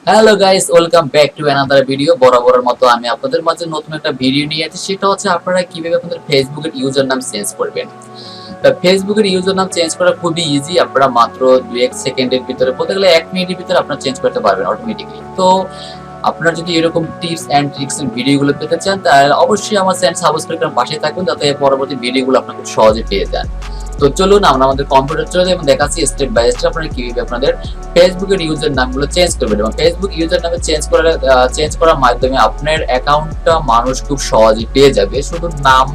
Hello guys, welcome back to another video. বরাবরের মতো আমি আপনাদের মাঝে নতুন একটা ভিডিও নিয়ে আসছি। সেটা হচ্ছে আপনারা কিভাবে আপনাদের ফেসবুকের ইউজার নাম চেঞ্জ করবেন। ফেসবুকের ইউজার নাম চেঞ্জ করা খুবই ইজি। আপনারা মাত্র 2-1 সেকেন্ডের ভিতরে, বলতে গেলে 1 মিনিটের ভিতরে আপনারা চেঞ্জ করতে পারবেন অটোমেটিক্যালি। তো আপনারা যদি এরকম টিপস এন্ড ট্রিক্স এর ভিডিওগুলো পেতে চান, তাহলে অবশ্যই আমার চ্যানেল সাবস্ক্রাইব করে পাশে থাকুন, যাতে পরবর্তী ভিডিওগুলো আপনারা খুব সহজে পেয়ে যান। তো চলুন আমরা আমাদের কম্পিউটার চলে যাই এবং দেখাচ্ছি স্টেপ বাই স্টেপ আপনারা কিভাবে আপনাদের ফেসবুকের ইউজার নামগুলো চেঞ্জ করবেন। এবং ফেসবুক ইউজার নামে চেঞ্জ করার মাধ্যমে আপনার অ্যাকাউন্টটা মানুষ খুব সহজে পেয়ে যাবে। শুধু নাম,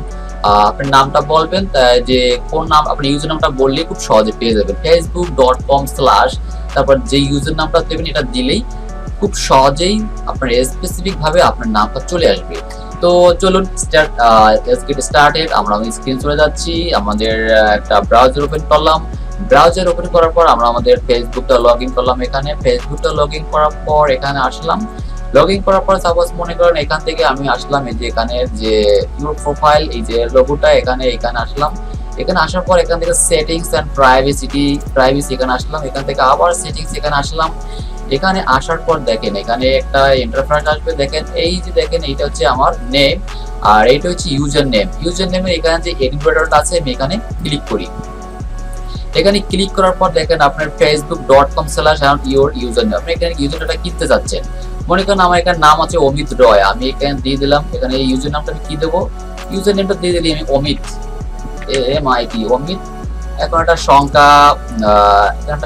আপনার নামটা বলবেন, যে কোন নাম, আপনার ইউজার নামটা বললেই খুব সহজে পেয়ে যাবেন। facebook.com/ তারপর যে ইউজার নামটা দেবেন এটা দিলেই খুব সহজেই আপনার স্পেসিফিক ভাবে আপনার নামটা চলে আসবে। তো চলুন লেটস গেট স্টার্টেড। আমরা স্ক্রিন চলে যাচ্ছি, আমাদের একটা ব্রাউজার ওপেন করলাম। ব্রাউজার ওপেন করার পর আমরা আমাদের ফেসবুকটা লগ ইন করলাম। এখানে ফেসবুকটা লগ ইন করার পর এখানে আসলাম। লগ ইন করার পর সাপোজ মনে করেন এখান থেকে আমি আসলাম, এই যে এখানে যে ইউর প্রোফাইল, এই যে লোগোটা, এখানে আসলাম। এখানে আসার পর এখান থেকে সেটিংস এন্ড প্রাইভেসি এখানে আসলাম। এখান থেকে আবার সেটিংস এখানে আসলাম। এখানে আসার পর দেখেন এখানে একটা ইন্টারফেস আসবে। দেখেন এই যে দেখেন এইটা হচ্ছে আমার নেম, আর এইটা হচ্ছে ইউজার নেম। ইউজার নেমের এখানে যে এডিট বাটনটা আছে আমি এখানে ক্লিক করি। এখানে ক্লিক করার পর দেখেন আপনার facebook.com/your ইউজার নেম। আপনি এখানে ইউজার নেমটা কিনতে যাচ্ছেন। মনে করেন আমার এখানে নাম আছে অমিত রয়, আমি এখানে দিয়ে দিলাম। এখানে এই ইউজার নামটা আমি কি দেবো, ইউজার নেমটা দিয়ে দিলি আমি অমিত, AMIT অমিত। এখন একটা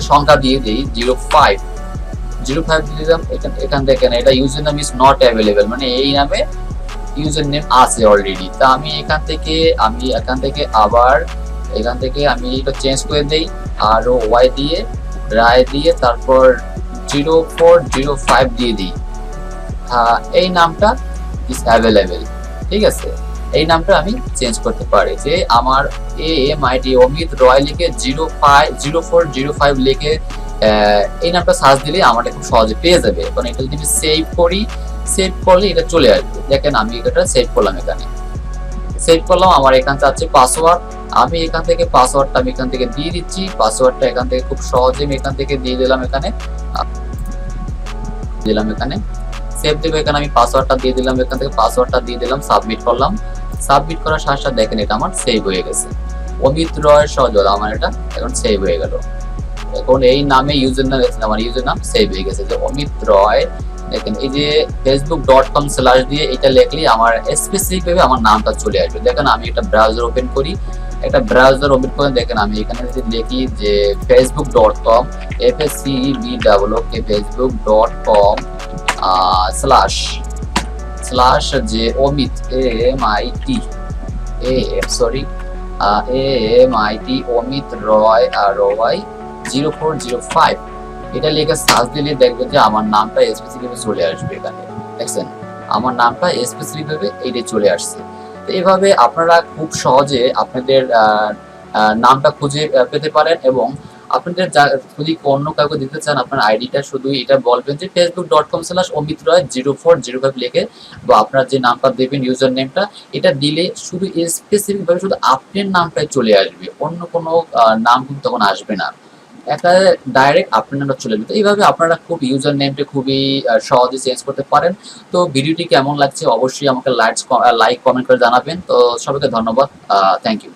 সংখ্যা দিয়ে দিই 05 দিয়ে দিলাম। এখান দেখেন এটা user name is not available, মানে এই নামে ইউজার নেম আছে অলরেডি। তা আমি এখান থেকে আবার আমি এটা চেঞ্জ করে দেই, আর ওয়াই দিয়ে রায় দিয়ে তারপর 0405 দিয়ে দিই। এই নামটা ইজ অ্যাভেলেবল, ঠিক আছে। এই নামটা আমি চেঞ্জ করতে পারি, যে আমার AMIT অমিত রয় লিখে 0405 লিখে এই নামটা সার্চ দিলে আমার খুব সহজে পেয়ে যাবে। এখন এটা যদি আমি সেভ করি, সেভ করলে এটা চলে আসবে। দেখেন আমি এটা সেভ করলাম, আমার এখান চাচ্ছে পাসওয়ার্ড। আমি এখান থেকে পাসওয়ার্ডটা দিয়ে দিচ্ছি। পাসওয়ার্ডটা এখান থেকে খুব সহজে আমি এখান থেকে দিয়ে দিলাম। এখানে সেভ দেবো। এখানে আমি পাসওয়ার্ডটা দিয়ে দিলাম, এখান থেকে পাসওয়ার্ডটা দিয়ে দিলাম, সাবমিট করলাম। সাবমিট করার সাথে সাথে দেখেন এটা আমার সেভ হয়ে গেছে। অমিত রয় সজল আমার এটা এখন সেভ হয়ে গেল। এখন এই নামে ইউজার নাম, আমার ইউজার নাম সেভ হয়ে গেছে, যে অমিত রয়। দেখেন এই যে facebook.com/ দিয়ে এটা লিখলে আমার স্পেসিফিক ভাবে আমার নামটা চলে আসবে। দেখেন আমি একটা ব্রাউজার ওপেন করি, দেখেন আমি এখানে যদি লিখি যে facebook.com facebook.com স্ল্যাশ যে অমিত AMIT অমিত রয় আর ওয়াই 0405 এটা লিখে সার্চ দিলে দেখবেন যে আমার নামটা স্পেসিফিক ভাবে চলে আসবে। এখানে দেখছেন আমার নামটা স্পেসিফিক ভাবে এইটা চলে আসছে। তো এইভাবে আপনারা খুব সহজে আপনাদের নামটা খুঁজে পেতে পারেন। এবং আপনাদের যদি অন্য কাউকে দিতে চান আপনার আইডিটা, শুধু এটা বলবেন যে facebook.com/অমিত রয় 0405 লিখে, বা আপনার যে নামটা দেবেন ইউজার নেমটা, এটা দিলে শুধু স্পেসিফিক ভাবে শুধু আপনার নামটাই চলে আসবে, অন্য কোনো নাম কিন্তু তখন আসবে না। একটা ডাইরেক্ট আপনার নামটা চলে যাবে। এইভাবে আপনারা খুব ইউজার নেমটা খুবই সহজে চেঞ্জ করতে পারেন। তো ভিডিওটি কেমন লাগছে অবশ্যই আমাকে লাইক কমেন্ট করে জানাবেন। তো সবাইকে ধন্যবাদ, থ্যাংক ইউ।